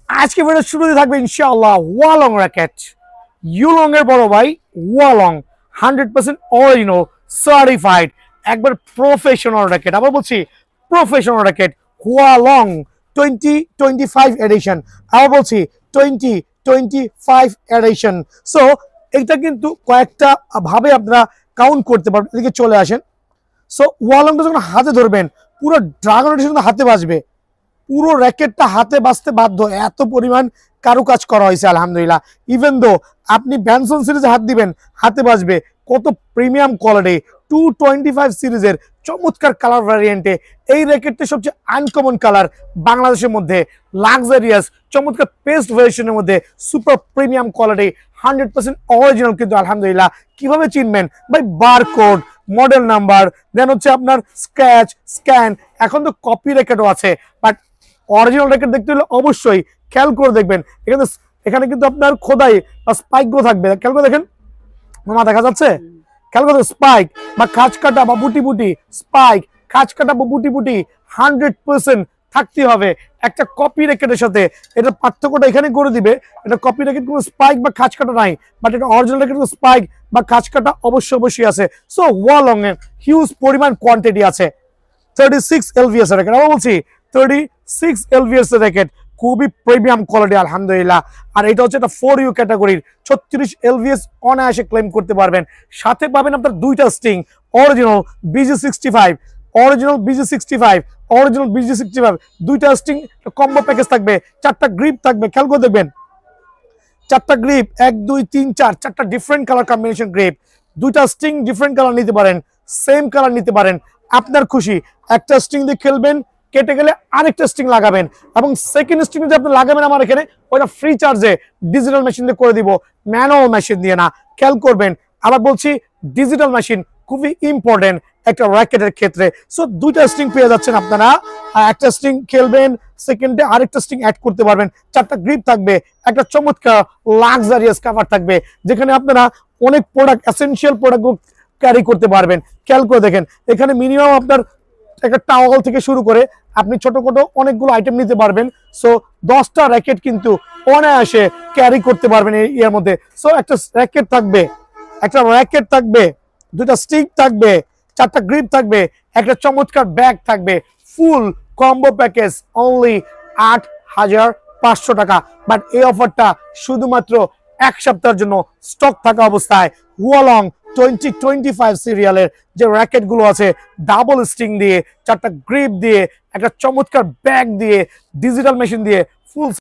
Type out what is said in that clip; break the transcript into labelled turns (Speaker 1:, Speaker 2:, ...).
Speaker 1: আজকে ভিডিও শুরুতে থাকবে ইনশাআল্লাহ ওয়ালং র্যাকেট, ইউলং এর বড় ভাই ওয়ালং 100% অরিজিনাল সার্টিফাইড, একবার প্রফেশনাল র্যাকেট। আবার বলছি প্রফেশনাল র্যাকেট ওয়ালং 2025 এডিশন। আবার বলছি 2025 এডিশন। সো এটা কিন্তু কয়েকটা ভাবে আপনারা কাউন্ট করতে পারবেন। এদিকে চলে আসেন। সো ওয়ালংটা যখন হাতে ধরবেন পুরো ড্রাগন এডিশন হাতে বাজবে, পুরো র্যাকেটটা হাতে বাজতে বাধ্য, এত পরিমাণ কারুকাজ করা হয়েছে আলহামদুলিল্লাহ। ইভেন দো আপনি ব্যানসন সিরিজে হাত দিবেন হাতে বাজবে। কত প্রিমিয়াম কোয়ালিটি 225 সিরিজের চমৎকার কালার ভ্যারিয়েন্টে এই র্যাকেটটা সবচেয়ে আনকমন কালার বাংলাদেশের মধ্যে, লাক্সারিয়াস চমৎকার পেস্ট ভেরিয়েশনের মধ্যে, সুপার প্রিমিয়াম কোয়ালিটি 100% অরিজিনাল। কিন্তু আলহামদুলিল্লাহ কিভাবে চিনবেন ভাই? বারকোড, মডেল নাম্বার, দেন হচ্ছে আপনার স্ক্র্যাচ, স্ক্যান। এখন তো কপি র্যাকেটও আছে, বাট অরিজিনাল র্যাকেট দেখতে হলে অবশ্যই খেয়াল করে দেখবেন। এখানে কিন্তু আপনার খোদাই বা স্পাইক গুলো থাকবে, খেয়াল করে দেখেন। মামা দেখা যাচ্ছে? খেয়াল করে স্পাইক বা খাঁচ কাটা বা বুটি বুটি, স্পাইক খাঁচ কাটা বা বুটি বুটি 100% থাকতে হবে একটা কপি র্যাকেটের সাথে। এটা পার্থক্যটা এখানে করে দিবে। এটা কপি র্যাকেট কোনো স্পাইক বা খাঁচ কাটা নাই, বাট এটা অরিজিনাল র্যাকেট স্পাইক বা খাঁচ কাটা অবশ্যই আছে। সো ওয়ালং এর হিউজ পরিমাণ কোয়ান্টিটি আছে। 36 LVS এর র্যাকেট, আমরা বলছি 36 LVS এর র্যাকেট, খুবই প্রিমিয়াম কোয়ালিটি আলহামদুলিল্লাহ। আর এটা হচ্ছে একটা 4U ক্যাটাগরির 36 LVS অনায়াসে ক্লেম করতে পারবেন। সাথে পাবেন আপনার দুইটা sting, original BG65, original BG65, original BG65, দুইটা স্টিং কম্বো প্যাকেজ থাকবে, চারটা গ্রিপ থাকবে। খেয়াল করে দেখবেন চারটা গ্রিপ, 1 2 3 4, চারটা ডিফারেন্ট কালার কম্বিনেশন গ্রিপ। দুইটা স্টিং ডিফারেন্ট কালার নিতে পারেন, সেম কালার নিতে পারেন, আপনার খুশি। একটা স্টিং দিয়ে খেলবেন, কেটে গেলে আরেকটা স্টিং লাগাবেন, এবং সেকেন্ড স্টিং যে আপনি লাগাবেন আমার এখানে ওইটা ফ্রি চার্জে ডিজিটাল মেশিন দিয়ে করে দিব, ম্যানুয়াল মেশিন দিয়ে না। খেয়াল করবেন, আবার বলছি ডিজিটাল মেশিন খুবই ইম্পর্টেন্ট একটা র্যাকেটের ক্ষেত্রে। সো দুইটা স্ট্রিং পেয়ে যাচ্ছেন আপনারা, একটা স্ট্রিং খেলবেন, সেকেন্ডে আরেকটা স্ট্রিং অ্যাড করতে পারবেন। চারটা গ্রিপ থাকবে, একটা চমৎকার লাক্সারিয়াস কভার থাকবে, যেখানে আপনারা অনেক প্রোডাক্ট, এসেনশিয়াল প্রোডাক্ট ক্যারি করতে পারবেন। খেয়াল করে দেখেন এখানে মিনিমাম আপনার একটা টাওয়াল থেকে শুরু করে আপনি ছোটখাটো অনেকগুলো আইটেম নিতে পারবেন। সো 10টা র্যাকেট কিন্তু অনায়াসে ক্যারি করতে পারবেন এর মধ্যে। সো একটা র্যাকেট থাকবে, একটা র্যাকেট থাকবে, দুটা স্টিক থাকবে, চারটা গ্রিপ থাকবে, একটা চমৎকার ব্যাগ থাকবে, ফুল কম্বো প্যাকেজ অনলি 8,500 টাকা। বাট এই অফারটা শুধুমাত্র এক সপ্তাহের জন্য স্টক থাকা অবস্থায়। ওয়ালং 2025 সিরিয়ালের যে র্যাকেট গুলো আছে, ডাবল স্টিং দিয়ে, চারটা গ্রিপ দিয়ে, একটা চমৎকার ব্যাগ দিয়ে, ডিজিটাল মেশিন দিয়ে, ফুল